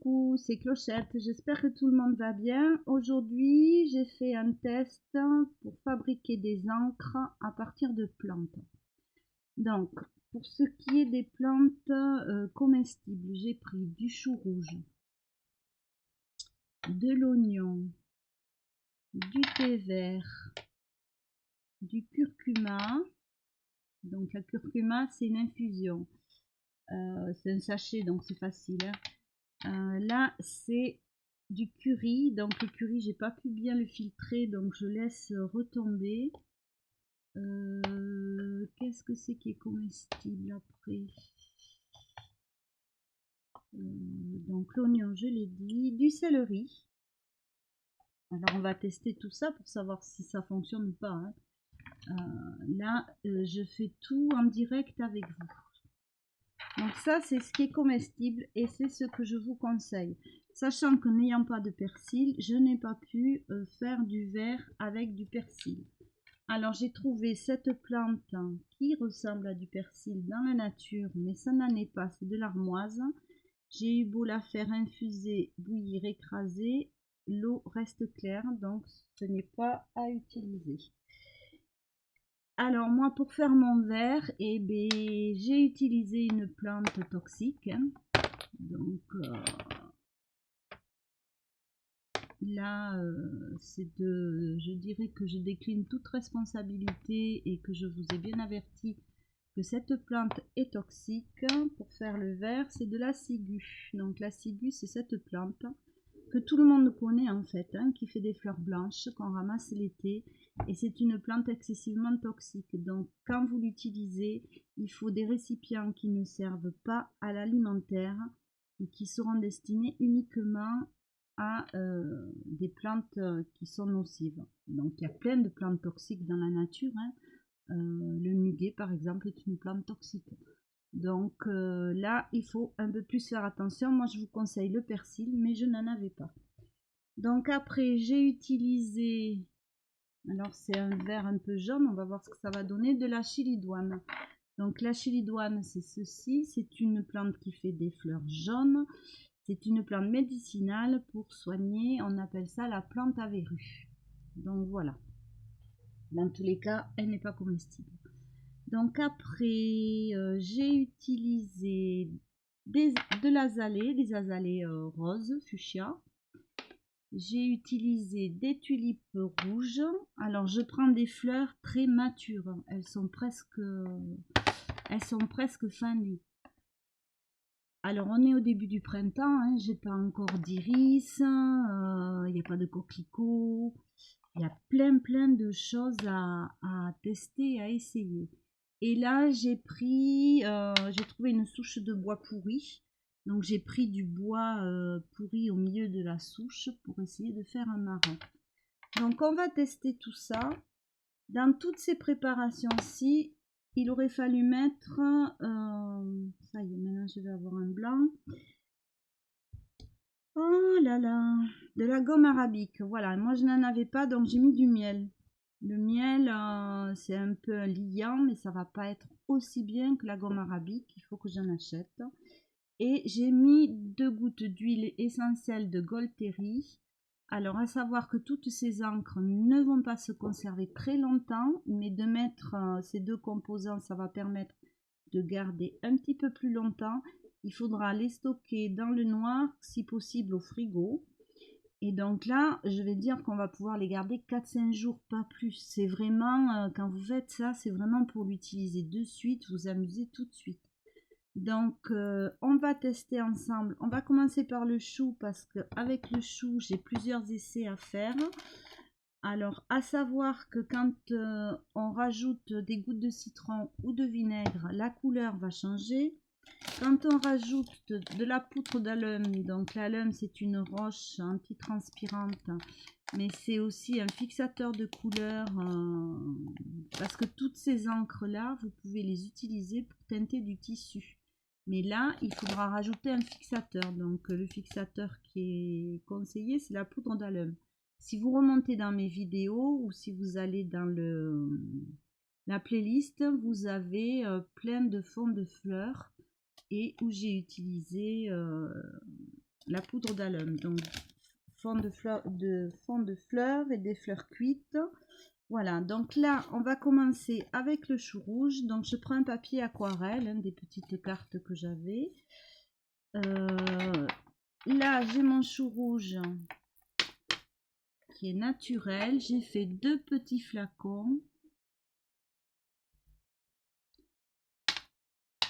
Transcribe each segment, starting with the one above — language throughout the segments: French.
coucou, c'est Clochette, j'espère que tout le monde va bien. Aujourd'hui, j'ai fait un test pour fabriquer des encres à partir de plantes. Donc, pour ce qui est des plantes comestibles, j'ai pris du chou rouge, de l'oignon, du thé vert, du curcuma. Donc la curcuma, c'est une infusion. C'est un sachet, donc c'est facile, hein. Là, c'est du curry. Donc le curry, j'ai pas pu bien le filtrer, donc je laisse retomber. Qu'est-ce que c'est qui est comestible après? Donc l'oignon, je l'ai dit. Du céleri. Alors on va tester tout ça pour savoir si ça fonctionne ou pas, hein. Là, je fais tout en direct avec vous. Donc ça, c'est ce qui est comestible et c'est ce que je vous conseille. Sachant que n'ayant pas de persil, je n'ai pas pu faire du verre avec du persil. Alors j'ai trouvé cette plante qui ressemble à du persil dans la nature, mais ça n'en est pas, c'est de l'armoise. J'ai eu beau la faire infuser, bouillir, écraser, l'eau reste claire, donc ce n'est pas à utiliser. Alors moi, pour faire mon verre, j'ai utilisé une plante toxique, hein. Donc là, je dirais que je décline toute responsabilité et que je vous ai bien averti que cette plante est toxique. Pour faire le verre, c'est de la ciguë. Donc la ciguë, c'est cette plante que tout le monde connaît en fait, hein, qui fait des fleurs blanches qu'on ramasse l'été. Et c'est une plante excessivement toxique. Donc quand vous l'utilisez, il faut des récipients qui ne servent pas à l'alimentaire et qui seront destinés uniquement à des plantes qui sont nocives. Donc il y a plein de plantes toxiques dans la nature, hein. Le muguet par exemple est une plante toxique. Donc là, il faut un peu plus faire attention. Moi, je vous conseille le persil, mais je n'en avais pas. Donc après, j'ai utilisé, alors c'est un vert un peu jaune, on va voir ce que ça va donner, de la chilidoine. Donc la chilidoine, c'est ceci, c'est une plante qui fait des fleurs jaunes. C'est une plante médicinale pour soigner, on appelle ça la plante à verrues. Donc voilà. Dans tous les cas, elle n'est pas comestible. Donc après, j'ai utilisé de l'azalée, des azalées roses, fuchsia. J'ai utilisé des tulipes rouges. Alors je prends des fleurs très matures. Elles sont presque fanées. Alors on est au début du printemps, hein, j'ai pas encore d'iris, il n'y a pas de coquelicots, il y a plein de choses à tester, à essayer. Et là j'ai trouvé une souche de bois pourri, donc j'ai pris du bois pourri au milieu de la souche pour essayer de faire un marin. Donc on va tester tout ça. Dans toutes ces préparations-ci, il aurait fallu mettre, ça y est, maintenant je vais avoir un blanc. Oh là là, de la gomme arabique. Voilà, moi je n'en avais pas, donc j'ai mis du miel. Le miel, c'est un peu liant, mais ça va pas être aussi bien que la gomme arabique. Il faut que j'en achète. Et j'ai mis 2 gouttes d'huile essentielle de Golteri. Alors, à savoir que toutes ces encres ne vont pas se conserver très longtemps, mais de mettre ces deux composants, ça va permettre de garder un petit peu plus longtemps. Il faudra les stocker dans le noir, si possible au frigo. Et donc là, je vais dire qu'on va pouvoir les garder 4-5 jours, pas plus. C'est vraiment, quand vous faites ça, c'est vraiment pour l'utiliser de suite, vous amuser tout de suite. Donc on va tester ensemble. On va commencer par le chou parce qu'avec le chou j'ai plusieurs essais à faire. Alors à savoir que quand on rajoute des gouttes de citron ou de vinaigre, la couleur va changer. Quand on rajoute de la poudre d'alum, donc l'alum c'est une roche antitranspirante, mais c'est aussi un fixateur de couleur parce que toutes ces encres là vous pouvez les utiliser pour teinter du tissu. Mais là, il faudra rajouter un fixateur. Donc, le fixateur qui est conseillé, c'est la poudre d'alum. Si vous remontez dans mes vidéos ou si vous allez dans la playlist, vous avez plein de fonds de fleurs et où j'ai utilisé la poudre d'alum. Donc fond de fleurs et des fleurs cuites. Voilà, donc là on va commencer avec le chou rouge. Donc je prends un papier aquarelle, hein, des petites cartes que j'avais. Là j'ai mon chou rouge qui est naturel. J'ai fait 2 petits flacons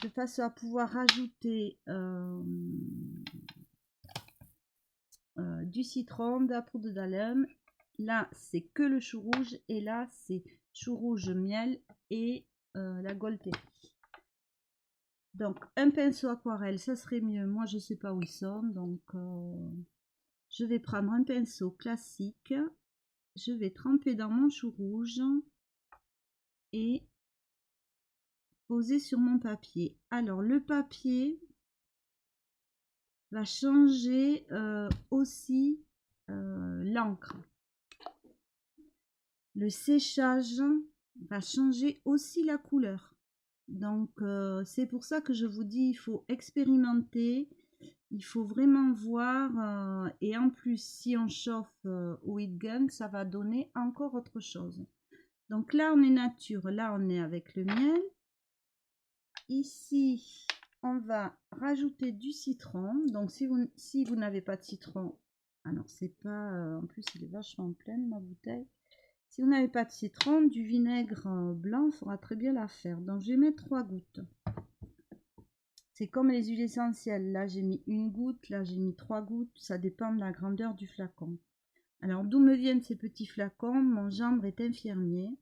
de façon à pouvoir rajouter du citron, de la poudre d'alum. Là c'est que le chou rouge et là c'est chou rouge, miel et la Golterie. Donc un pinceau aquarelle ça serait mieux, moi je sais pas où ils sont, donc je vais prendre un pinceau classique, je vais tremper dans mon chou rouge et poser sur mon papier. Alors le papier va changer aussi l'encre. Le séchage va changer aussi la couleur. Donc c'est pour ça que je vous dis, il faut expérimenter, il faut vraiment voir et en plus si on chauffe au heat gun, ça va donner encore autre chose. Donc là on est nature, là on est avec le miel. Ici on va rajouter du citron. Donc si vous n'avez pas de citron, alors c'est pas en plus il est vachement plein ma bouteille. Si vous n'avez pas de citron, du vinaigre blanc fera très bien l'affaire. Donc je vais mettre 3 gouttes. C'est comme les huiles essentielles. Là j'ai mis 1 goutte, là j'ai mis 3 gouttes. Ça dépend de la grandeur du flacon. Alors d'où me viennent ces petits flacons? Mon gendre est infirmier.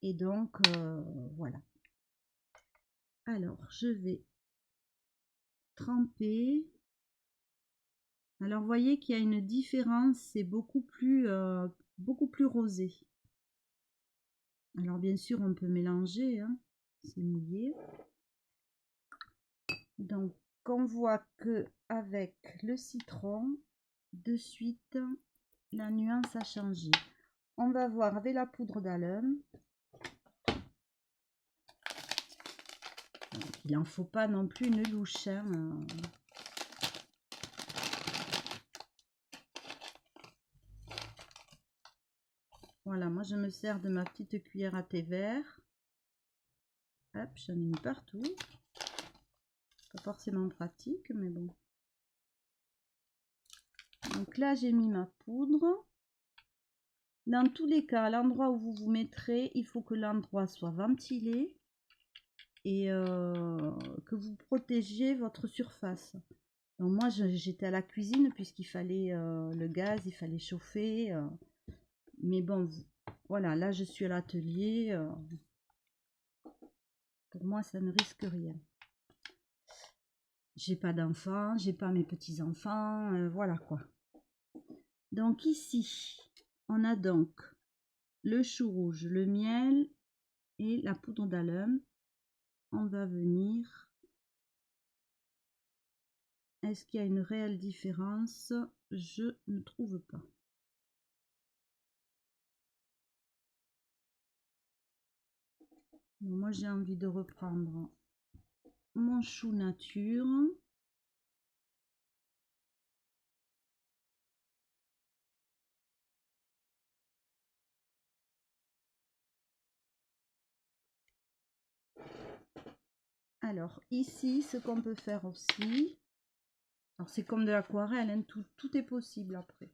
Et donc voilà. Alors je vais tremper. Alors vous voyez qu'il y a une différence. C'est beaucoup plus rosé. Alors bien sûr on peut mélanger, hein, c'est mouillé. Donc on voit que avec le citron, de suite la nuance a changé. On va voir avec la poudre d'alum. Il n'en faut pas non plus une louche, hein. Voilà, moi je me sers de ma petite cuillère à thé vert. Hop, j'en ai mis partout. Pas forcément pratique, mais bon. Donc là, j'ai mis ma poudre. Dans tous les cas, à l'endroit où vous vous mettrez, il faut que l'endroit soit ventilé et que vous protégiez votre surface. Donc moi, j'étais à la cuisine puisqu'il fallait le gaz, il fallait chauffer. Mais bon, voilà, là, je suis à l'atelier. Pour moi, ça ne risque rien. J'ai pas d'enfants, j'ai pas mes petits-enfants, voilà quoi. Donc ici, on a donc le chou rouge, le miel et la poudre d'alum. On va venir. Est-ce qu'il y a une réelle différence? Je ne trouve pas. Donc moi j'ai envie de reprendre mon chou nature. Alors ici, ce qu'on peut faire aussi, alors c'est comme de l'aquarelle, hein, tout est possible après.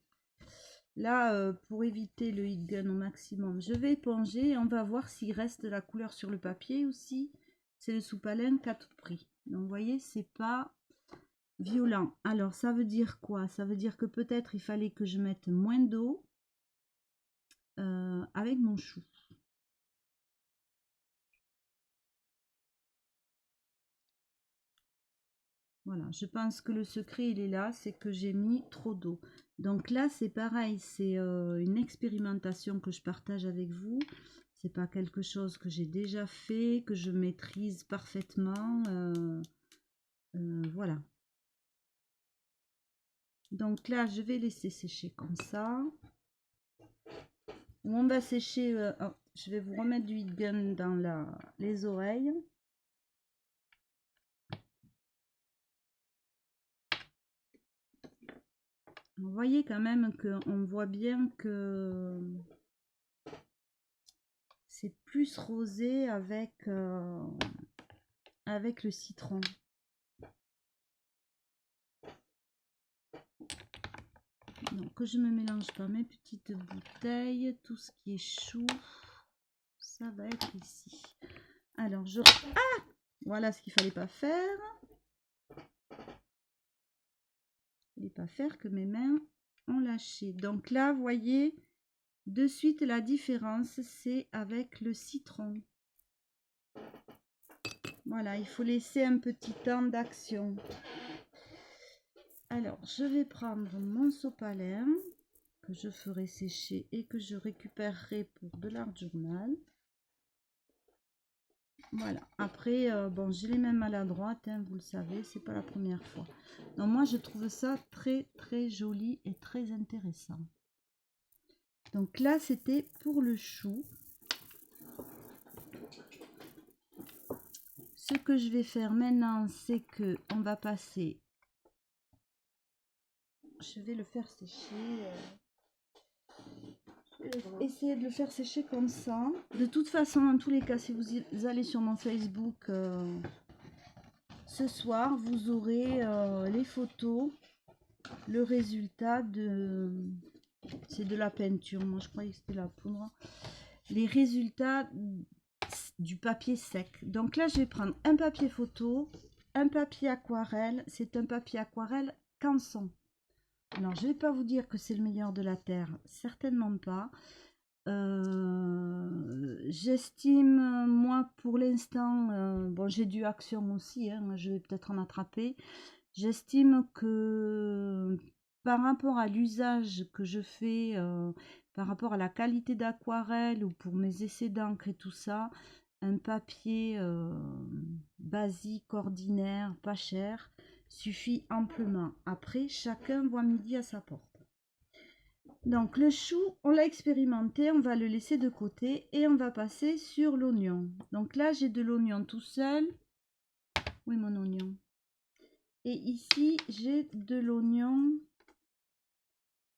Là, pour éviter le heat gun au maximum, je vais éponger et on va voir s'il reste de la couleur sur le papier aussi. C'est le soupalin qu'à tout prix. Donc vous voyez, c'est pas violent. Alors ça veut dire quoi? Ça veut dire que peut-être il fallait que je mette moins d'eau avec mon chou. Voilà, je pense que le secret il est là, c'est que j'ai mis trop d'eau. Donc là c'est pareil, c'est une expérimentation que je partage avec vous. C'est pas quelque chose que j'ai déjà fait, que je maîtrise parfaitement. Voilà. Donc là je vais laisser sécher comme ça. On va sécher. Oh, je vais vous remettre du heat gun dans les oreilles. Vous voyez quand même qu'on voit bien que c'est plus rosé avec le citron. Donc je me mélange pas mes petites bouteilles, tout ce qui est chou, ça va être ici. Alors voilà ce qu'il fallait pas faire. Il fallait pas faire que mes mains ont lâché. Donc là, vous voyez de suite la différence, c'est avec le citron. Voilà, il faut laisser un petit temps d'action. Alors, je vais prendre mon sopalin que je ferai sécher et que je récupérerai pour de l'art journal. Voilà. Après, bon, j'ai les mains maladroites, hein, vous le savez, c'est pas la première fois. Donc moi, je trouve ça très très joli et très intéressant. Donc là, c'était pour le chou. Ce que je vais faire maintenant, c'est que on va passer. Je vais le faire sécher. Essayer de le faire sécher comme ça. De toute façon, dans tous les cas, si vous allez sur mon Facebook ce soir, vous aurez les photos, le résultat de... C'est de la peinture, moi je croyais que c'était la poudre. Les résultats du papier sec. Donc là, je vais prendre un papier photo, un papier aquarelle. C'est un papier aquarelle Canson. Alors, je ne vais pas vous dire que c'est le meilleur de la Terre, certainement pas. J'estime, moi, pour l'instant, bon, j'ai du Action aussi, hein, je vais peut-être en attraper. J'estime que par rapport à l'usage que je fais, par rapport à la qualité d'aquarelle ou pour mes essais d'encre et tout ça, un papier basique, ordinaire, pas cher, suffit amplement. Après, chacun voit midi à sa porte. Donc le chou, on l'a expérimenté, on va le laisser de côté et on va passer sur l'oignon. Donc là, j'ai de l'oignon tout seul. Oui, mon oignon. Et ici, j'ai de l'oignon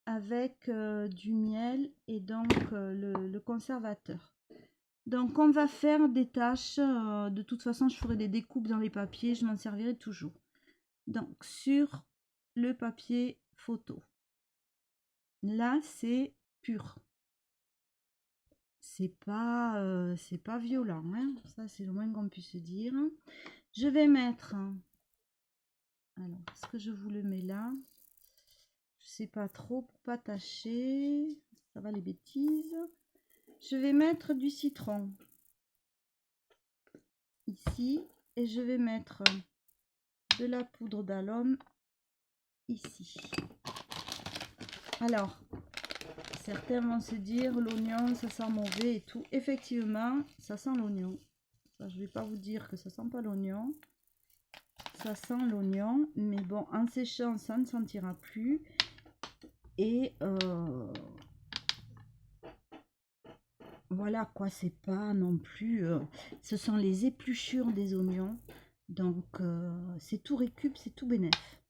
avec du miel et donc le conservateur. Donc on va faire des tâches. De toute façon, je ferai des découpes dans les papiers, je m'en servirai toujours. Donc sur le papier photo. Là, c'est pur. C'est pas violent, hein. Ça c'est le moins qu'on puisse dire. Je vais mettre, alors est-ce que je vous le mets là, je sais pas trop pour pas tâcher, ça va les bêtises. Je vais mettre du citron ici et je vais mettre de la poudre d'alum ici. Alors certains vont se dire l'oignon ça sent mauvais et tout. Effectivement ça sent l'oignon. Je vais pas vous dire que ça sent pas l'oignon. Ça sent l'oignon, mais bon, en séchant, ça ne sentira plus. Et voilà quoi, c'est pas non plus... ce sont les épluchures des oignons. Donc, c'est tout récup, c'est tout bénef.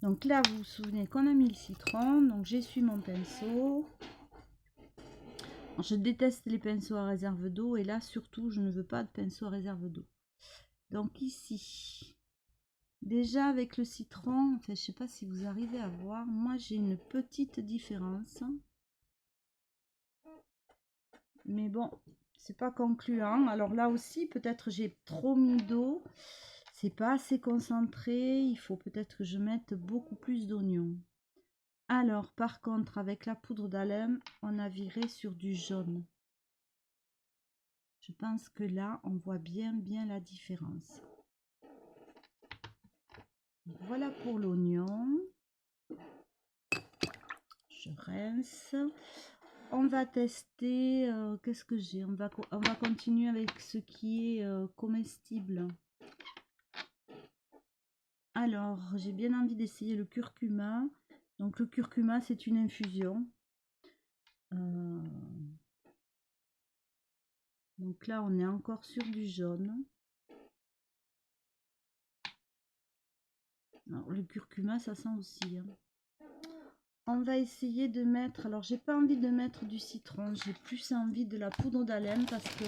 Donc là, vous vous souvenez qu'on a mis le citron. Donc, j'essuie mon pinceau. Je déteste les pinceaux à réserve d'eau. Et là, surtout, je ne veux pas de pinceau à réserve d'eau. Donc, ici... Déjà avec le citron, enfin, je sais pas si vous arrivez à voir, moi j'ai une petite différence. Mais bon, c'est pas concluant. Alors là aussi, peut-être j'ai trop mis d'eau. C'est pas assez concentré. Il faut peut-être que je mette beaucoup plus d'oignons. Alors, par contre, avec la poudre d'alum, on a viré sur du jaune. Je pense que là, on voit bien la différence. Voilà pour l'oignon. Je rince. On va tester, qu'est-ce que j'ai, on va continuer avec ce qui est comestible. Alors, j'ai bien envie d'essayer le curcuma. Donc le curcuma, c'est une infusion. Donc là, on est encore sur du jaune. Alors, le curcuma, ça sent aussi, hein. On va essayer de mettre, alors j'ai pas envie de mettre du citron, j'ai plus envie de la poudre d'alum parce que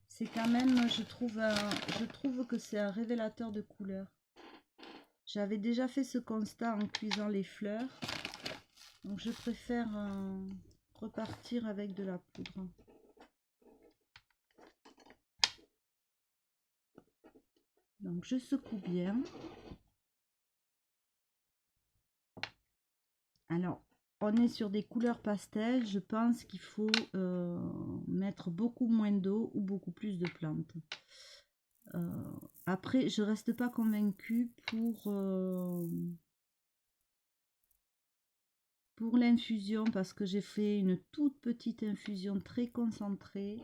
c'est quand même, je trouve que c'est un révélateur de couleur. J'avais déjà fait ce constat en cuisant les fleurs, donc je préfère repartir avec de la poudre. Donc je secoue bien. Alors, on est sur des couleurs pastel, je pense qu'il faut mettre beaucoup moins d'eau ou beaucoup plus de plantes. Après, je reste pas convaincue pour l'infusion parce que j'ai fait une toute petite infusion très concentrée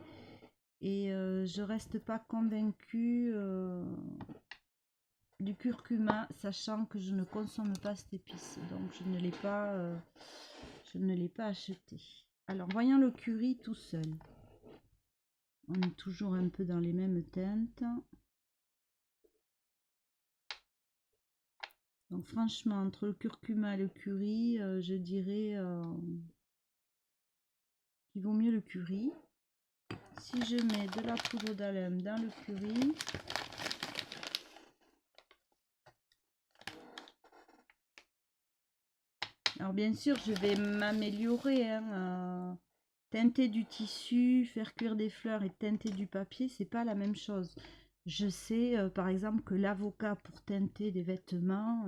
et je reste pas convaincue du curcuma, sachant que je ne consomme pas cette épice, donc je ne l'ai pas acheté. Alors voyons le curry tout seul. On est toujours un peu dans les mêmes teintes. Donc franchement, entre le curcuma et le curry, je dirais qu'il vaut mieux le curry. Si je mets de la poudre d'alum dans le curry, alors bien sûr, je vais m'améliorer. Teinter du tissu, faire cuire des fleurs et teinter du papier, c'est pas la même chose. Je sais par exemple que l'avocat pour teinter des vêtements,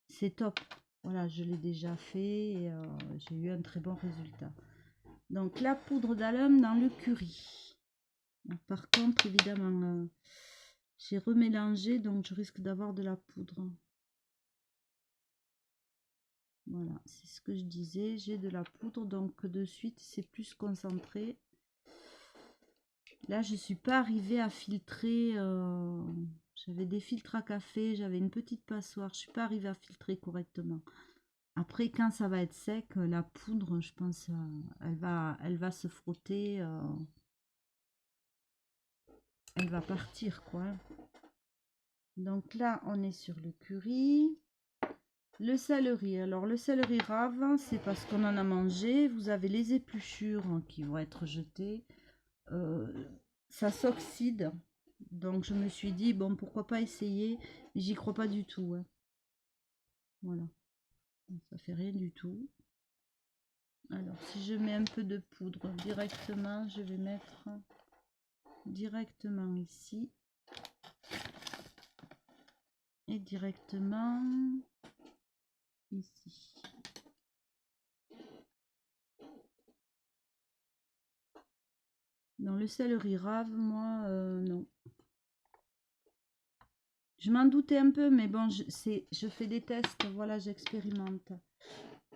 c'est top. Voilà, je l'ai déjà fait et j'ai eu un très bon résultat. Donc la poudre d'alum dans le curry. Par contre, évidemment, j'ai remélangé, donc je risque d'avoir de la poudre. Voilà, c'est ce que je disais, j'ai de la poudre, donc de suite c'est plus concentré. Là, je suis pas arrivée à filtrer. J'avais des filtres à café, j'avais une petite passoire. Je suis pas arrivée à filtrer correctement. Après, quand ça va être sec, la poudre, je pense, elle va se frotter. Elle va partir, quoi. Donc là, on est sur le curry. Le céleri. Alors, le céleri rave, c'est parce qu'on en a mangé. Vous avez les épluchures qui vont être jetées. Ça s'oxyde. Donc je me suis dit, bon, pourquoi pas essayer. Mais j'y crois pas du tout. Hein. Voilà. Ça fait rien du tout. Alors si je mets un peu de poudre directement, je vais mettre directement ici. Et directement ici. Dans le céleri rave, moi, non. Je m'en doutais un peu, mais bon, je fais des tests, voilà, j'expérimente.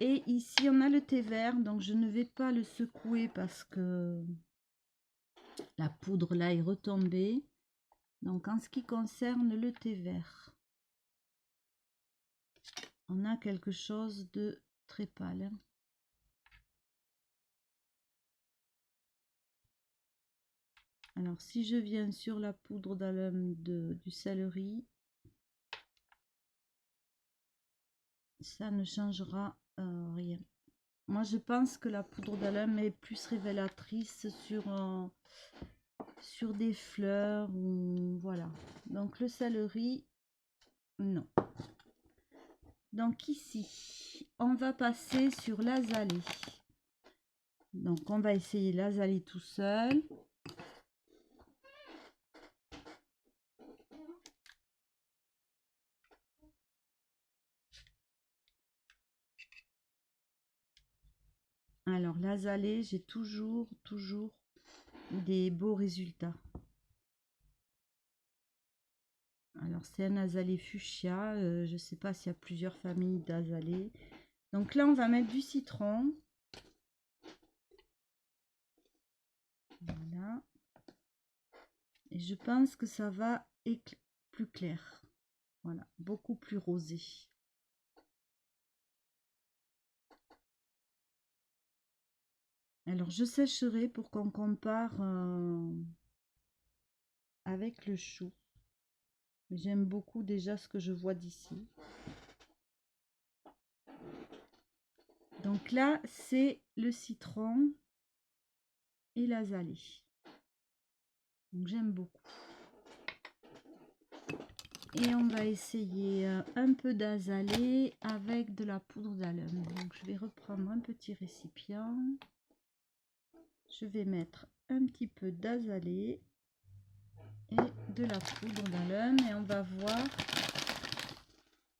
Et ici, on a le thé vert, donc je ne vais pas le secouer parce que la poudre là est retombée. Donc, en ce qui concerne le thé vert, on a quelque chose de très pâle. Hein. Alors, si je viens sur la poudre d'alum du céleri, ça ne changera rien. Moi, je pense que la poudre d'alum est plus révélatrice sur des fleurs ou voilà. Donc, le céleri, non. Donc, ici, on va passer sur l'azalée. Donc, on va essayer l'azalée tout seul. Alors, l'azalée, j'ai toujours des beaux résultats. Alors, c'est un azalée fuchsia. Je ne sais pas s'il y a plusieurs familles d'azalées. Donc là, on va mettre du citron. Voilà. Et je pense que ça va être plus clair. Voilà, beaucoup plus rosé. Alors, je sécherai pour qu'on compare avec le chou. J'aime beaucoup déjà ce que je vois d'ici. Donc là, c'est le citron et l'azalée. Donc j'aime beaucoup. Et on va essayer un peu d'azalée avec de la poudre d'alum. Donc je vais reprendre un petit récipient. Je vais mettre un petit peu d'azalée et de la poudre d'alum et on va voir.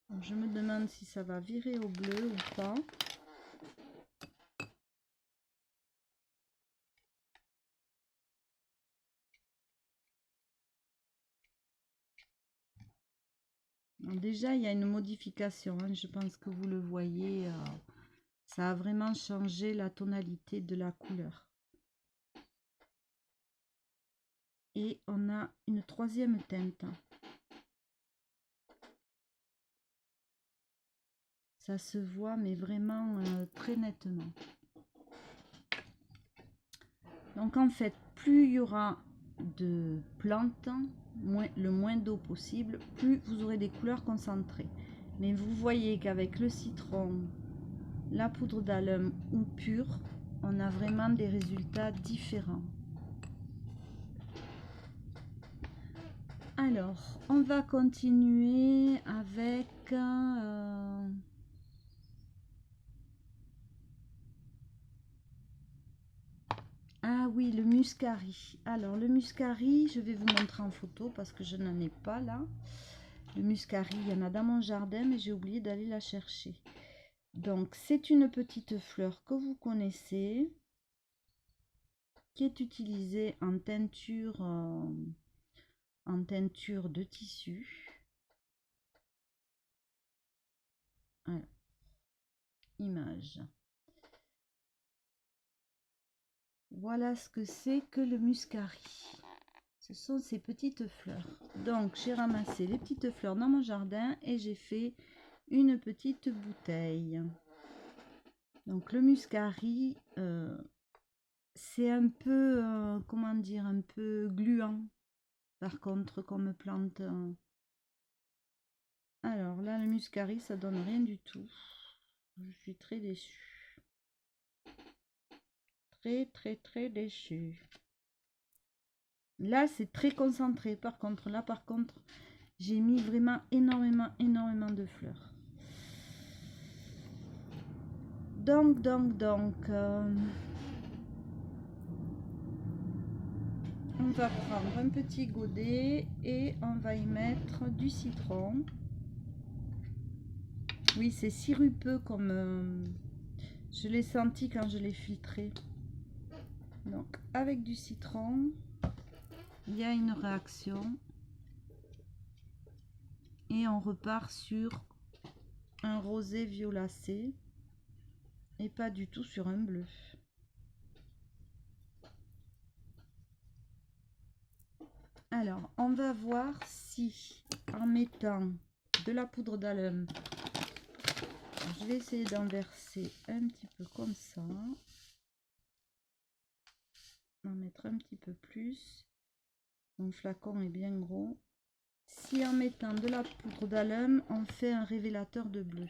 Donc, je me demande si ça va virer au bleu ou pas. Donc, déjà, il y a une modification, hein, je pense que vous le voyez. Ça a vraiment changé la tonalité de la couleur. Et on a une troisième teinte. Ça se voit, mais vraiment très nettement. Donc en fait, plus il y aura de plantes, le moins d'eau possible, plus vous aurez des couleurs concentrées. Mais vous voyez qu'avec le citron, la poudre d'alum ou pure, on a vraiment des résultats différents. Alors, on va continuer avec ah oui, le muscari. Alors, le muscari, je vais vous montrer en photo parce que je n'en ai pas là. Le muscari, il y en a dans mon jardin, mais j'ai oublié d'aller la chercher. Donc, c'est une petite fleur que vous connaissez, qui est utilisée en teinture de tissu. Alors, image. Voilà ce que c'est que le muscari. Ce sont ces petites fleurs. Donc, j'ai ramassé les petites fleurs dans mon jardin et j'ai fait une petite bouteille. Donc, le muscari, c'est un peu, comment dire, un peu gluant. Par contre, comme plante. Alors là, le muscari, ça donne rien du tout. Je suis très déçue. Très déçue. Là, c'est très concentré. Par contre, j'ai mis vraiment énormément de fleurs. Donc, on va prendre un petit godet et on va y mettre du citron. Oui, c'est sirupeux comme je l'ai senti quand je l'ai filtré. Donc, avec du citron, il y a une réaction et on repart sur un rosé violacé et pas du tout sur un bleu. Alors, on va voir si en mettant de la poudre d'alum, je vais essayer d'en verser un petit peu comme ça. En mettre un petit peu plus. Mon flacon est bien gros. Si en mettant de la poudre d'alum, on fait un révélateur de bleu.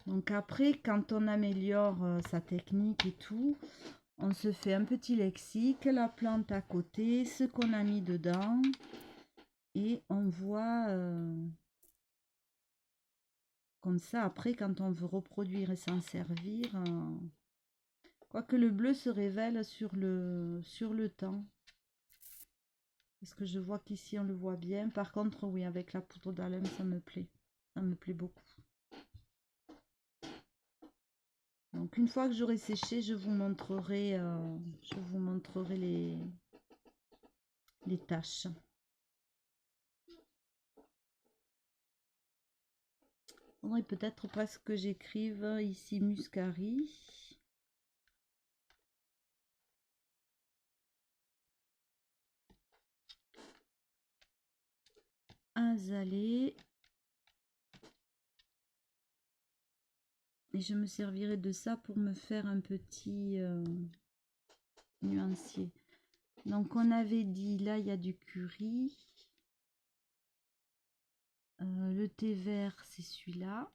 Donc après, quand on améliore sa technique et tout, on se fait un petit lexique, la plante à côté, ce qu'on a mis dedans. Et on voit comme ça, après, quand on veut reproduire et s'en servir, quoique le bleu se révèle sur le temps. Parce que je vois qu'ici, on le voit bien. Par contre, oui, avec la poudre d'alum, ça me plaît. Ça me plaît beaucoup. Donc, une fois que j'aurai séché, je vous montrerai les tâches. Il faudrait peut-être presque que j'écrive ici muscari. Azalée. Et je me servirai de ça pour me faire un petit nuancier. Donc on avait dit, là il y a du curry. Le thé vert, c'est celui-là.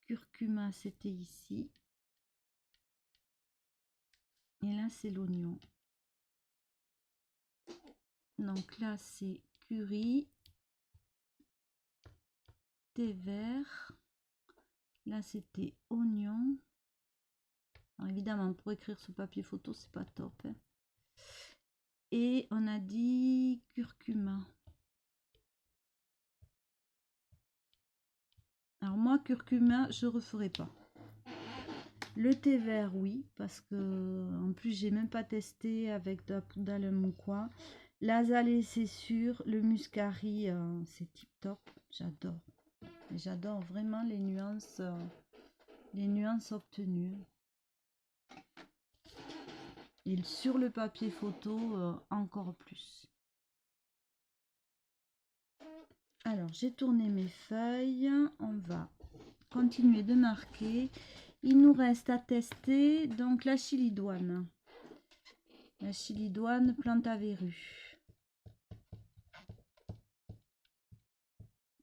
Curcuma, c'était ici. Et là, c'est l'oignon. Donc là, c'est curry, thé vert. Là, c'était oignon. Alors, évidemment, pour écrire sur papier photo, c'est pas top. Hein. Et on a dit curcuma. Alors moi, curcuma, je referai pas. Le thé vert, oui, parce que en plus, j'ai même pas testé avec de la poudre d'alum ou quoi. L'azalée, c'est sûr. Le muscari, c'est tip top. J'adore. J'adore vraiment les nuances obtenues. Et sur le papier photo, encore plus. Alors, j'ai tourné mes feuilles. On va continuer de marquer. Il nous reste à tester donc la chilidoine. La chilidoine plante à verrues.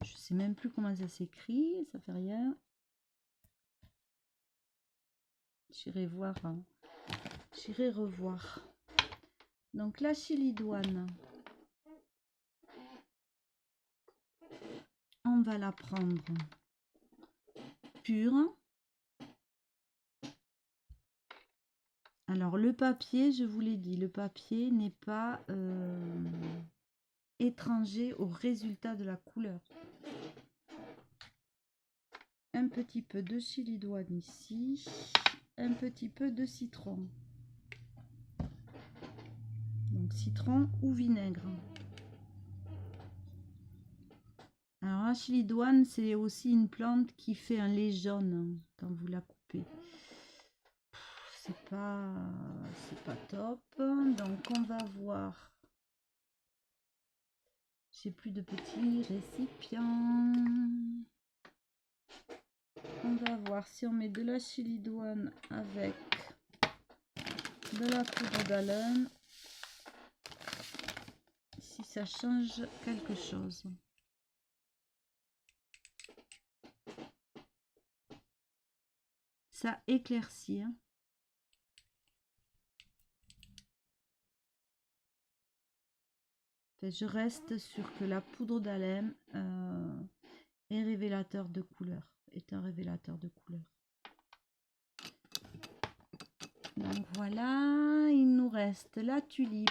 Je sais même plus comment ça s'écrit, ça fait rien. J'irai voir, hein. J'irai revoir. Donc la chilidoine, on va la prendre pure. Alors le papier, je vous l'ai dit, le papier n'est pas étranger au résultat de la couleur. Un petit peu de chilidoine ici, un petit peu de citron. Donc citron ou vinaigre. Alors la chilidoine, c'est aussi une plante qui fait un lait jaune quand vous la coupez. C'est pas top. Donc on va voir. J'ai plus de petits récipients. On va voir si on met de la chilidoine avec de la poudre d'alum, si ça change quelque chose. Ça éclaircit. Hein. Je reste sur que la poudre d'alum est révélateur de couleur. Est un révélateur de couleur. Donc voilà, il nous reste la tulipe.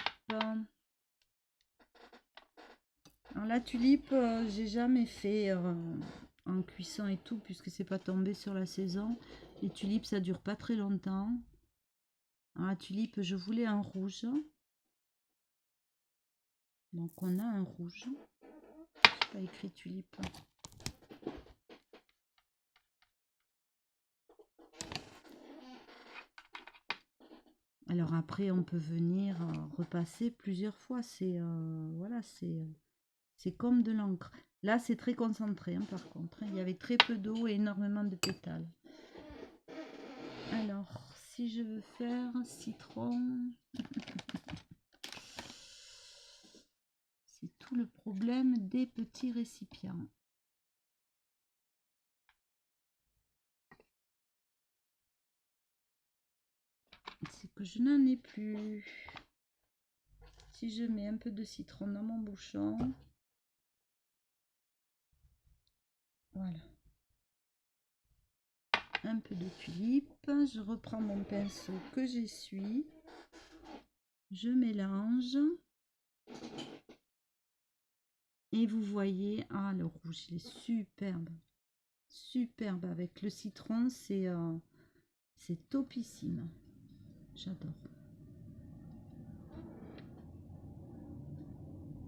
Alors la tulipe, j'ai jamais fait en cuisson et tout, puisque c'est pas tombé sur la saison. Les tulipes, ça dure pas très longtemps. Alors la tulipe, je voulais un rouge. Donc on a un rouge. J'ai pas écrit tulipe. Alors après, on peut venir repasser plusieurs fois. C'est voilà, c'est comme de l'encre. Là, c'est très concentré, hein, par contre. Il y avait très peu d'eau et énormément de pétales. Alors, si je veux faire citron, c'est tout le problème des petits récipients. C'est que je n'en ai plus. Si je mets un peu de citron dans mon bouchon, voilà. Un peu de tulipe, je reprends mon pinceau que j'essuie, je mélange et vous voyez, ah le rouge il est superbe, superbe avec le citron, c'est topissime, j'adore.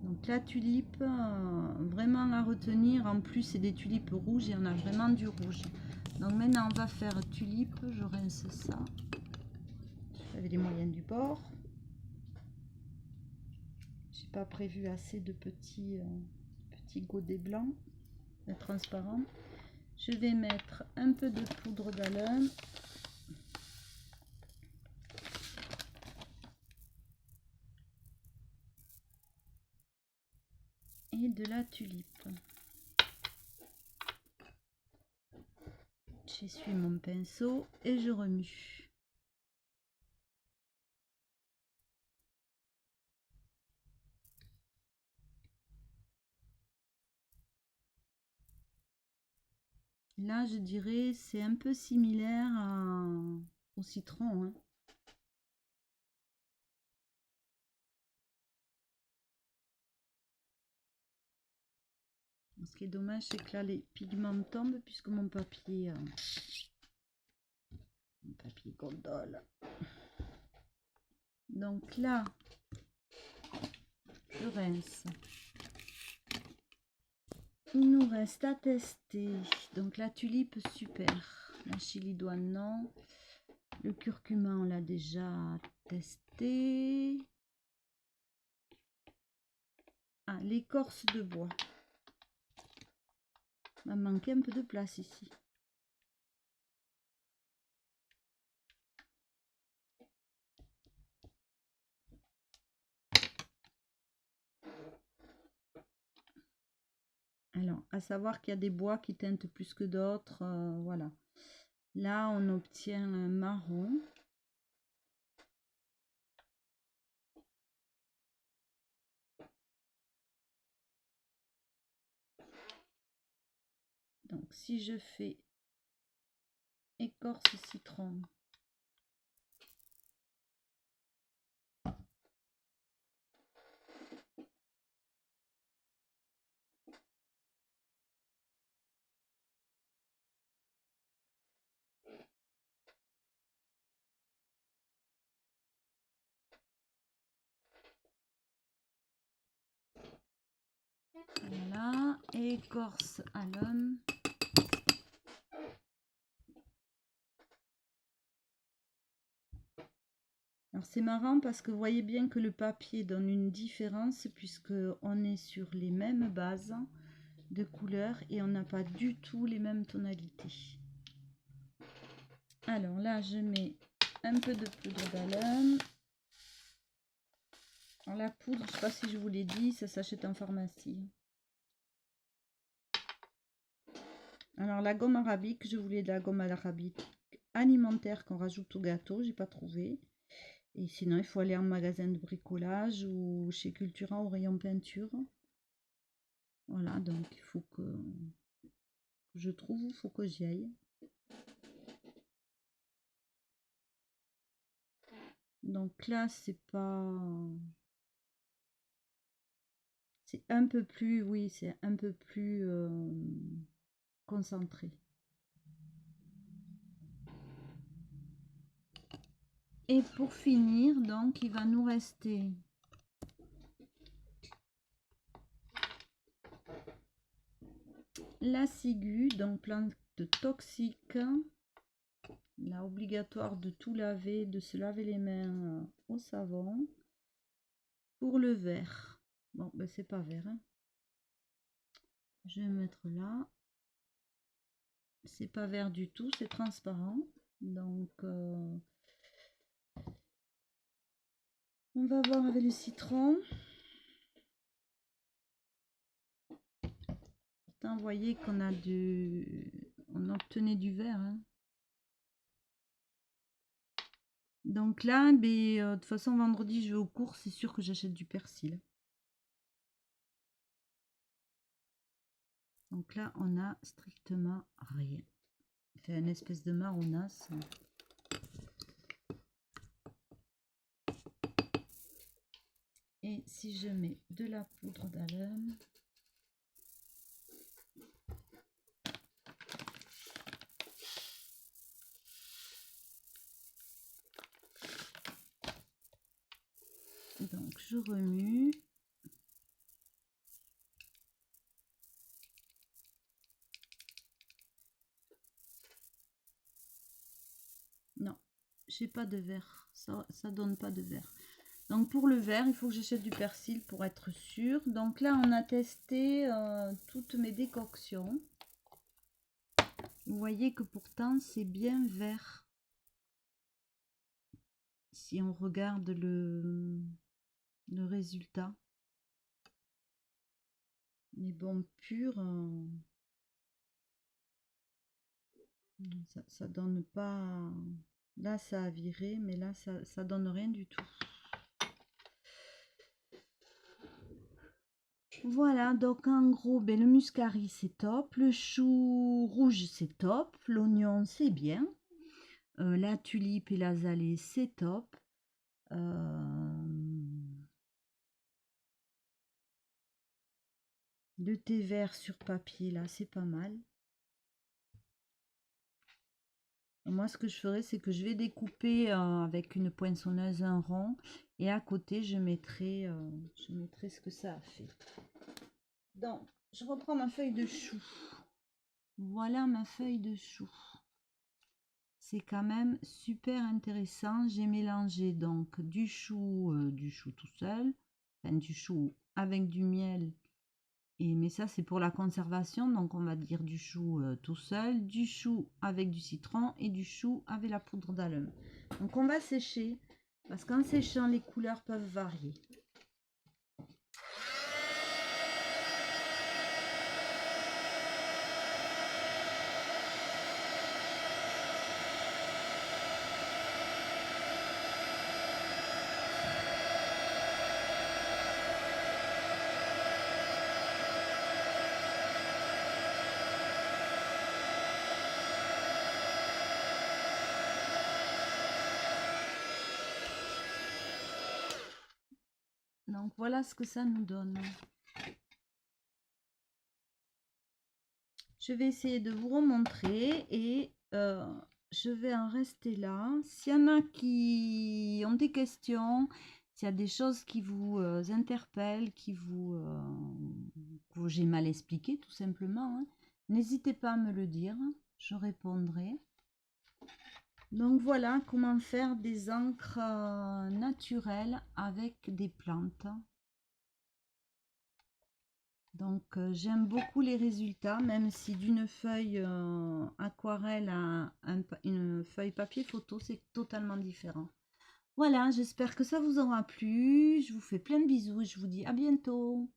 Donc la tulipe, vraiment à retenir, en plus c'est des tulipes rouges, il y en a vraiment du rouge. Donc maintenant on va faire tulipe, je rince ça, j'avais les moyens du bord. J'ai pas prévu assez de petits godets blancs, transparents. Je vais mettre un peu de poudre d'alum. et de la tulipe. J'essuie mon pinceau et je remue. Là, je dirais c'est un peu similaire au citron, hein. Ce qui est dommage, c'est que là, les pigments tombent puisque mon papier gondole. Donc là, je rince. Il nous reste à tester. Donc la tulipe, super. La chilidoine, non. Le curcuma, on l'a déjà testé. Ah, l'écorce de bois. Il m'a manqué un peu de place ici. Alors, à savoir qu'il y a des bois qui teintent plus que d'autres. Voilà. Là, on obtient un marron. Donc, si je fais écorce citron, voilà, écorce alum. Alors c'est marrant parce que vous voyez bien que le papier donne une différence puisque on est sur les mêmes bases de couleurs et on n'a pas du tout les mêmes tonalités. Alors là je mets un peu de poudre d'alum. Alors la poudre, je ne sais pas si je vous l'ai dit, ça s'achète en pharmacie. Alors la gomme arabique, je voulais de la gomme arabique alimentaire qu'on rajoute au gâteau, j'ai pas trouvé. Et sinon il faut aller en magasin de bricolage ou chez Cultura au rayon peinture. Voilà, donc il faut que je trouve, il faut que j'y aille. Donc là c'est pas, c'est un peu plus, oui, c'est un peu plus concentré. Et pour finir, donc il va nous rester la ciguë, donc plante toxique. Là, obligatoire de tout laver, de se laver les mains au savon. Pour le vert, bon, ben c'est pas vert, hein. Je vais mettre là. C'est pas vert du tout, c'est transparent. Donc, on va voir avec le citron. Pourtant, vous voyez qu'on a on obtenait du vert, hein. Donc là, ben, de toute façon, vendredi, je vais aux courses, c'est sûr que j'achète du persil. Donc là, on a strictement rien. Fait une espèce de marronasse. Et si je mets de la poudre d'alum, donc je remue. Non, j'ai pas de vert, ça donne pas de vert. Donc pour le vert, il faut que j'achète du persil pour être sûr. Donc là, on a testé toutes mes décoctions. Vous voyez que pourtant, c'est bien vert. Si on regarde le résultat. Mais bon, pur, ça donne pas. Là, ça a viré, mais là, ça donne rien du tout. Voilà, donc en gros, ben, le muscari c'est top, le chou rouge c'est top, l'oignon c'est bien, la tulipe et l'azalée c'est top. Le thé vert sur papier là c'est pas mal. Et moi ce que je ferai c'est que je vais découper avec une poinçonneuse un rond et à côté je mettrai ce que ça a fait. Donc je reprends ma feuille de chou. Voilà ma feuille de chou. C'est quand même super intéressant. J'ai mélangé donc du chou tout seul, enfin du chou avec du miel. Et mais ça c'est pour la conservation, donc on va dire du chou tout seul, du chou avec du citron et du chou avec la poudre d'alum. Donc on va sécher parce qu'en séchant les couleurs peuvent varier. Donc voilà ce que ça nous donne. Je vais essayer de vous remontrer et je vais en rester là. S'il y en a qui ont des questions, s'il y a des choses qui vous interpellent, que j'ai mal expliqué tout simplement, hein, n'hésitez pas à me le dire, je répondrai. Donc voilà comment faire des encres naturelles avec des plantes. Donc j'aime beaucoup les résultats, même si d'une feuille aquarelle à une feuille papier photo, c'est totalement différent. Voilà, j'espère que ça vous aura plu. Je vous fais plein de bisous et je vous dis à bientôt.